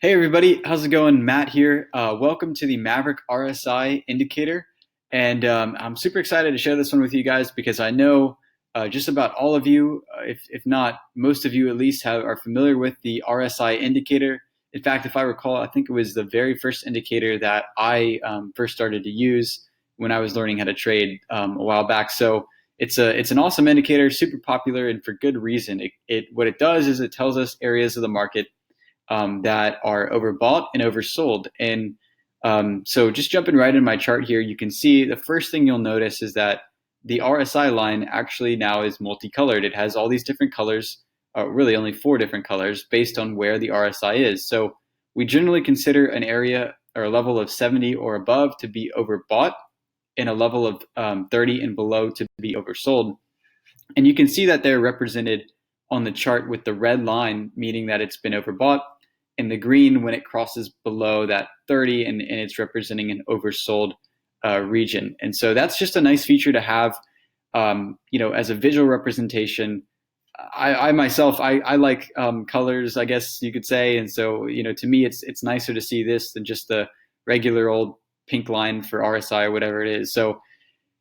Hey everybody, how's it going? Matt here. Welcome to the Maverick RSI Indicator, and I'm super excited to share this one with you guys because I know just about all of you, if not most of you at least, are familiar with the RSI Indicator. In fact, if I recall, I think it was the very first indicator that I first started to use when I was learning how to trade a while back. So it's an awesome indicator, super popular, and for good reason. What it does is it tells us areas of the market that are overbought and oversold. And so just jumping right in my chart here, you can see the first thing you'll notice is that the RSI line actually now is multicolored. It has all these different colors, really only 4 different colors based on where the RSI is. So we generally consider an area or a level of 70 or above to be overbought and a level of 30 and below to be oversold. And you can see that they're represented on the chart with the red line, meaning that it's been overbought, and the green when it crosses below that 30 and it's representing an oversold region. And so that's just a nice feature to have, as a visual representation. I myself, I like colors, I guess you could say. And so, to me, it's nicer to see this than just the regular old pink line for RSI or whatever it is. So,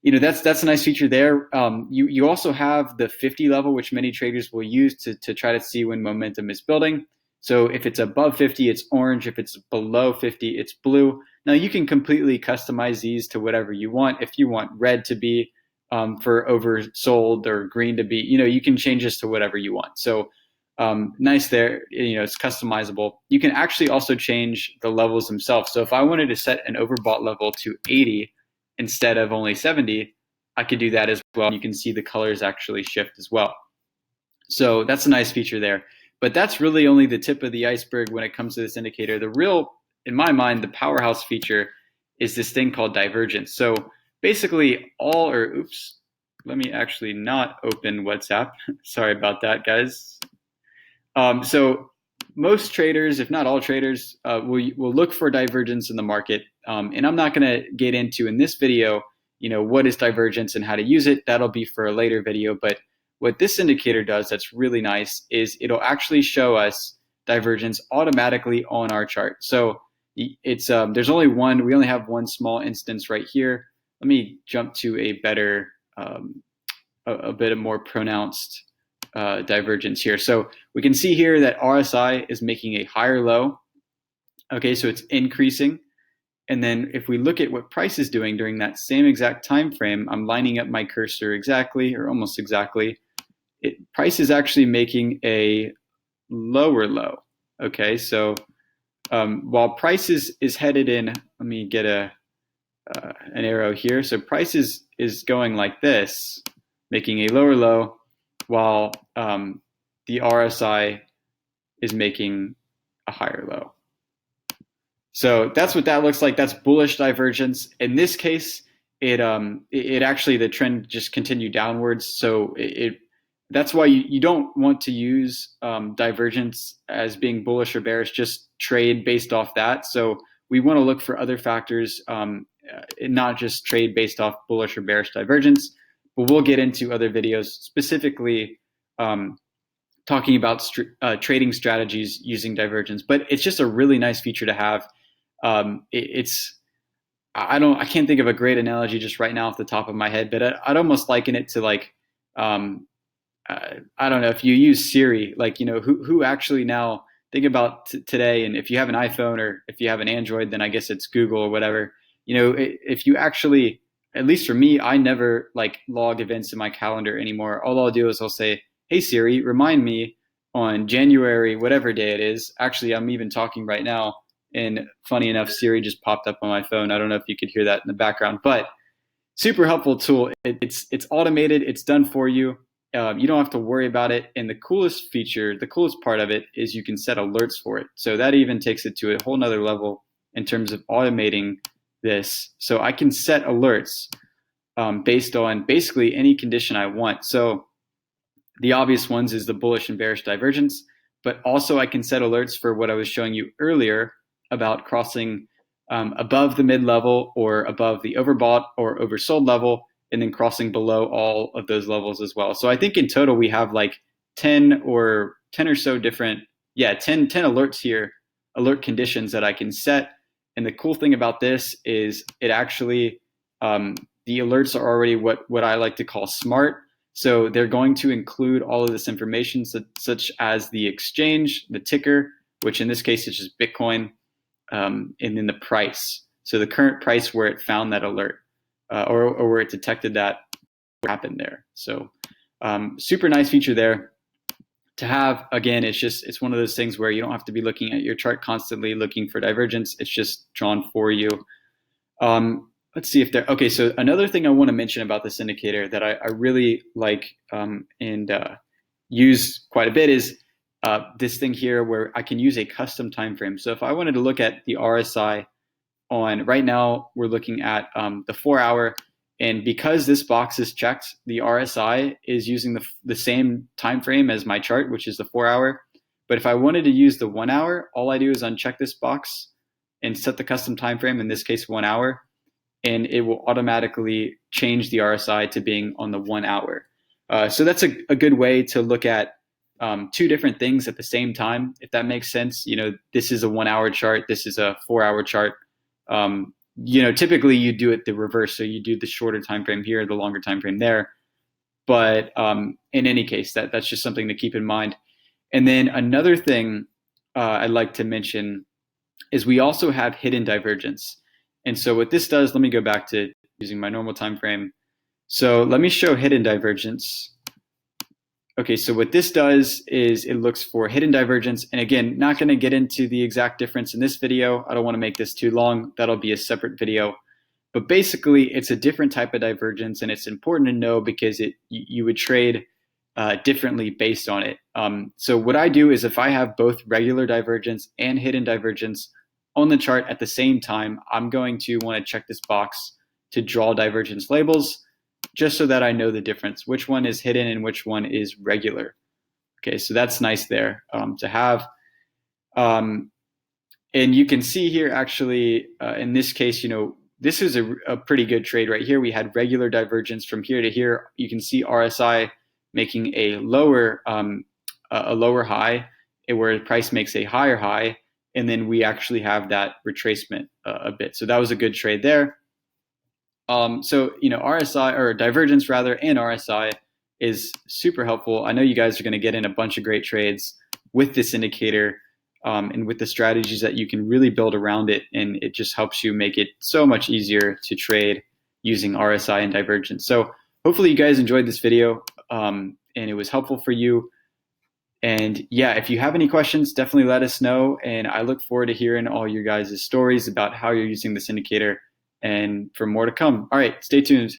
that's a nice feature there. You also have the 50 level, which many traders will use to try to see when momentum is building. So if it's above 50, it's orange. If it's below 50, it's blue. Now you can completely customize these to whatever you want. If you want red to be for oversold or green to be, you can change this to whatever you want. So nice there. It's customizable. You can actually also change the levels themselves. So if I wanted to set an overbought level to 80 instead of only 70, I could do that as well. You can see the colors actually shift as well. So that's a nice feature there. But that's really only the tip of the iceberg when it comes to this indicator. The real, in my mind, the powerhouse feature is this thing called divergence. So basically let me actually not open WhatsApp. Sorry about that, guys. So most traders, if not all traders, will look for divergence in the market. And I'm not going to get into in this video, what is divergence and how to use it. That'll be for a later video. But what this indicator does that's really nice is it'll actually show us divergence automatically on our chart. So it's there's only one. We only have one small instance right here. Let me jump to a better, a bit more pronounced divergence here. So we can see here that RSI is making a higher low. Okay, so it's increasing. And then if we look at what price is doing during that same exact time frame, I'm lining up my cursor exactly or almost exactly. Price is actually making a lower low. Okay, so while price is headed in, let me get an arrow here. So price is going like this, making a lower low, while the RSI is making a higher low. So that's what that looks like. That's bullish divergence. In this case, it actually, the trend just continued downwards. So that's why you don't want to use divergence as being bullish or bearish. Just trade based off that. So we want to look for other factors, not just trade based off bullish or bearish divergence. But we'll get into other videos specifically talking about trading strategies using divergence. But it's just a really nice feature to have. I can't think of a great analogy just right now off the top of my head, but I'd almost liken it to like, I don't know, if you use Siri, like, who actually now think about today, and if you have an iPhone or if you have an Android, then I guess it's Google or whatever. If you actually, at least for me, I never like log events in my calendar anymore. All I'll do is I'll say, hey Siri, remind me on January, whatever day it is. Actually, I'm even talking right now, and funny enough, Siri just popped up on my phone. I don't know if you could hear that in the background, but super helpful tool. It's automated. It's done for you. You don't have to worry about it. And the coolest part of it is you can set alerts for it. So that even takes it to a whole nother level in terms of automating this. So I can set alerts based on basically any condition I want. So the obvious ones is the bullish and bearish divergence, but also I can set alerts for what I was showing you earlier about crossing above the mid-level or above the overbought or oversold level, and then crossing below all of those levels as well. So I think in total we have like 10 or so different, 10 alerts here alert conditions that I can set. And the cool thing about this is it actually, the alerts are already what I like to call smart. So they're going to include all of this information, such as the exchange, the ticker, which in this case is just Bitcoin, and then the price. So the current price where it found that alert, or where it detected that happened there. So super nice feature there to have. Again, it's one of those things where you don't have to be looking at your chart constantly looking for divergence. It's just drawn for you. Let's see if there. Okay, so another thing I want to mention about this indicator that I really like and use quite a bit is this thing here where I can use a custom time frame. So if I wanted to look at the RSI on right now, we're looking at the 4-hour, and because this box is checked, the RSI is using the same time frame as my chart, which is the 4-hour. But if I wanted to use the 1 hour, all I do is uncheck this box and set the custom time frame, in this case 1 hour, and it will automatically change the RSI to being on the 1 hour. So that's a good way to look at two different things at the same time, if that makes sense. This is a 1 hour chart, this is a 4-hour chart. Typically you do it the reverse. So you do the shorter time frame here, the longer time frame there. But in any case, that's just something to keep in mind. And then another thing I'd like to mention is we also have hidden divergence. And so what this does, let me go back to using my normal time frame. So let me show hidden divergence. Okay, so what this does is it looks for hidden divergence. And again, not going to get into the exact difference in this video. I don't want to make this too long. That'll be a separate video. But basically, it's a different type of divergence, and it's important to know because you would trade differently based on it. So what I do is if I have both regular divergence and hidden divergence on the chart at the same time, I'm going to want to check this box to draw divergence labels, just so that I know the difference, which one is hidden and which one is regular. Okay, so that's nice there to have. And you can see here, actually, in this case, this is a pretty good trade right here. We had regular divergence from here to here. You can see RSI making a lower high, where the price makes a higher high, and then we actually have that retracement a bit. So that was a good trade there. So RSI, or divergence rather, and RSI is super helpful. I know you guys are going to get in a bunch of great trades with this indicator and with the strategies that you can really build around it, and it just helps you make it so much easier to trade using RSI and divergence. So hopefully you guys enjoyed this video and it was helpful for you. And yeah, if you have any questions, definitely let us know. And I look forward to hearing all your guys' stories about how you're using this indicator and for more to come. All right, stay tuned.